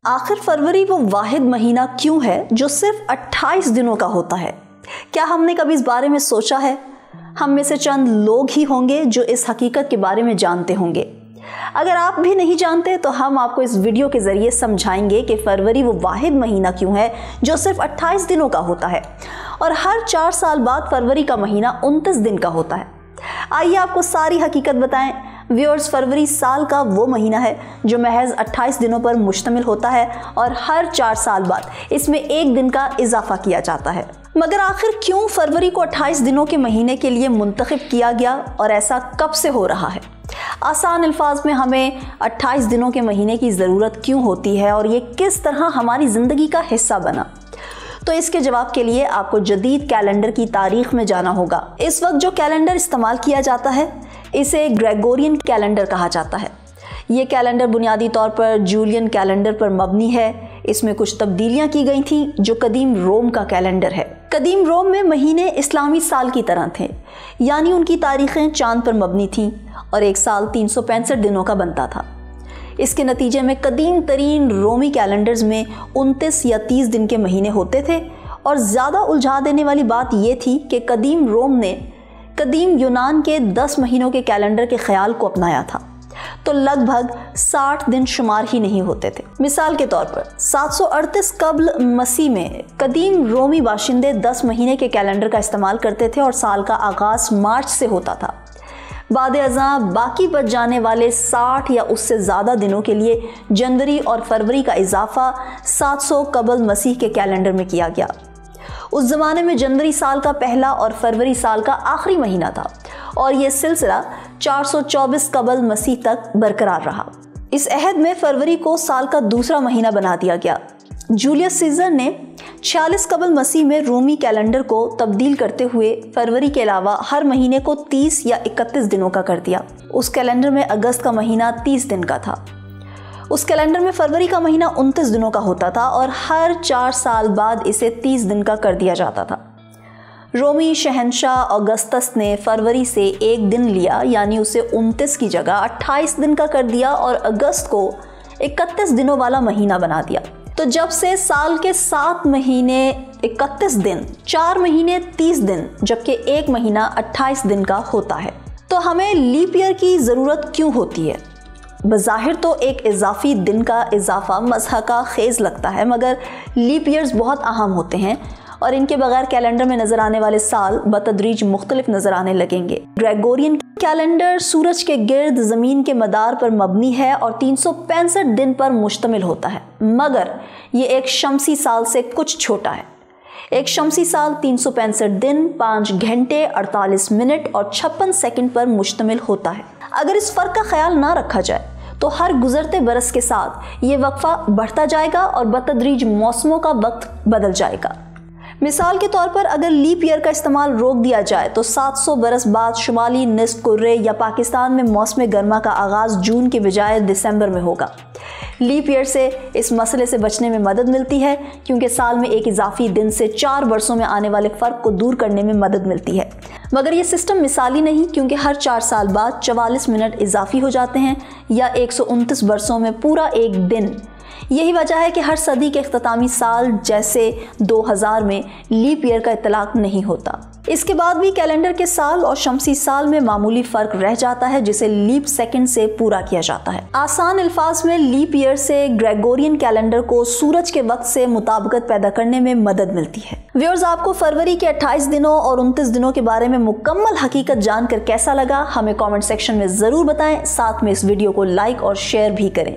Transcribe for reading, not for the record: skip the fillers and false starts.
آخر فروری وہ واحد مہینہ کیوں ہے جو صرف 28 دنوں کا ہوتا ہے؟ کیا ہم نے کبھی اس بارے میں سوچا ہے؟ ہم میں سے چند لوگ ہی ہوں گے جو اس حقیقت کے بارے میں جانتے ہوں گے۔ اگر آپ بھی نہیں جانتے تو ہم آپ کو اس ویڈیو کے ذریعے سمجھائیں گے کہ فروری وہ واحد مہینہ کیوں ہے جو صرف 28 دنوں کا ہوتا ہے اور ہر 4 سال بعد فروری کا مہینہ 29 دن کا ہوتا ہے۔ آئیے آپ کو ساری حقیقت بتائیں۔ ویورز، فروری سال کا وہ مہینہ ہے جو محض 28 دنوں پر مشتمل ہوتا ہے اور ہر 4 سال بعد اس میں 1 دن کا اضافہ کیا جاتا ہے۔ مگر آخر کیوں فروری کو 28 دنوں کے مہینے کے لیے منتخب کیا گیا اور ایسا کب سے ہو رہا ہے؟ آسان الفاظ میں ہمیں 28 دنوں کے مہینے کی ضرورت کیوں ہوتی ہے اور یہ کس طرح ہماری زندگی کا حصہ بنا؟ تو اس کے جواب کے لیے آپ کو جدید کیلنڈر کی تاریخ میں جانا ہوگا۔ اس وقت جو کیلنڈر استعمال کیا جاتا ہے اسے گریگورین کیلنڈر کہا جاتا ہے۔ یہ کیلنڈر بنیادی طور پر جولین کیلنڈر پر مبنی ہے۔ اس میں کچھ تبدیلیاں کی گئی تھیں جو قدیم روم کا کیلنڈر ہے۔ قدیم روم میں مہینے اسلامی سال کی طرح تھے، یعنی ان کی تاریخیں چاند پر مبنی تھیں اور ایک سال 365 دنوں کا بنتا تھا۔ اس کے نتیجے میں قدیم ترین رومی کیلنڈرز میں 29 یا 30 دن کے مہینے ہوتے تھے، اور زیادہ الجھا دینے والی بات یہ تھی کہ قدیم روم نے قدیم یونان کے 10 مہینوں کے کیلنڈر کے خیال کو اپنایا تھا، تو لگ بھگ 60 دن شمار ہی نہیں ہوتے تھے۔ مثال کے طور پر 738 قبل مسیح میں قدیم رومی باشندے 10 مہینے کے کیلنڈر کا استعمال کرتے تھے اور سال کا آغاز مارچ سے ہوتا تھا۔ بعد ازاں باقی بچ جانے والے 60 یا اس سے زیادہ دنوں کے لیے جنوری اور فروری کا اضافہ 700 قبل مسیح کے کیلنڈر میں کیا گیا۔ اس زمانے میں جنوری سال کا پہلا اور فروری سال کا آخری مہینہ تھا اور یہ سلسلہ 424 قبل مسیح تک برقرار رہا۔ اس عہد میں فروری کو سال کا دوسرا مہینہ بنا دیا گیا۔ جولیس سیزر نے 46 قبل مسیح میں رومی کیلنڈر کو تبدیل کرتے ہوئے فروری کے علاوہ ہر مہینے کو 30 یا 31 دنوں کا کر دیا۔ اس کیلنڈر میں اگست کا مہینہ 30 دن کا تھا۔ اس کیلنڈر میں فروری کا مہینہ 29 دنوں کا ہوتا تھا اور ہر 4 سال بعد اسے 30 دن کا کر دیا جاتا تھا۔ رومی شہنشاہ اگسطس نے فروری سے 1 دن لیا، یعنی اسے 29 کی جگہ 28 دن کا کر دیا اور اگست کو 31 دنوں والا مہینہ بنا دیا۔ تو جب سے سال کے 7 مہینے 31 دن، 4 مہینے 30 دن، جبکہ 1 مہینہ 28 دن کا ہوتا ہے، تو ہمیں لیپ ایئر کی ضرورت کیوں ہوتی ہے؟ بظاہر تو ایک اضافی دن کا اضافہ مضحکہ خیز لگتا ہے، مگر لیپ ایئرز بہت اہم ہوتے ہیں اور ان کے بغیر کیلنڈر میں نظر آنے والے سال بتدریج مختلف نظر آنے لگیں گے۔ گریگورین کیلنڈر سورج کے گرد زمین کے مدار پر مبنی ہے اور 365 دن پر مشتمل ہوتا ہے، مگر یہ ایک شمسی سال سے کچھ چھوٹا ہے۔ ایک شمسی سال 365 دن، 5 گھنٹے، 48 منٹ اور 56 سیکنڈ پر مشتمل ہوتا ہے۔ اگر اس فرق کا خیال نہ رکھا جائے تو ہر گزرتے برس کے ساتھ یہ وقفہ بڑھتا جائے گا اور بتدریج موسموں کا وقت بدل جائے گا۔ مثال کے طور پر اگر لیپ ایئر کا استعمال روک دیا جائے تو 700 برس بعد شمالی نصف کرے یا پاکستان میں موسم گرما کا آغاز جون کے بجائے دسمبر میں ہوگا۔ لیپ ایئر سے اس مسئلے سے بچنے میں مدد ملتی ہے کیونکہ سال میں ایک اضافی دن سے 4 برسوں میں آنے والے فرق کو دور کرنے میں مدد ملتی ہے، مگر یہ سسٹم مثالی نہیں کیونکہ ہر 4 سال بعد 44 منٹ اضافی ہو جاتے ہیں یا 129 برسوں میں پورا ایک دن۔ یہی وجہ ہے کہ ہر صدی کے اختتامی سال جیسے 2000 میں لیپ ایئر کا اطلاق نہیں ہوتا۔ اس کے بعد بھی کیلنڈر کے سال اور شمسی سال میں معمولی فرق رہ جاتا ہے جسے لیپ سیکنڈ سے پورا کیا جاتا ہے۔ آسان الفاظ میں لیپ ایئر سے گریگورین کیلنڈر کو سورج کے وقت سے مطابقت پیدا کرنے میں مدد ملتی ہے۔ ویورز، آپ کو فروری کے 28 دنوں اور 29 دنوں کے بارے میں مکمل حقیقت جان کر کیسا لگا؟ ہمیں کامنٹ سیکشن میں ضرور بتائیں، ساتھ میں اس ویڈیو کو لائک اور شیئر بھی کریں۔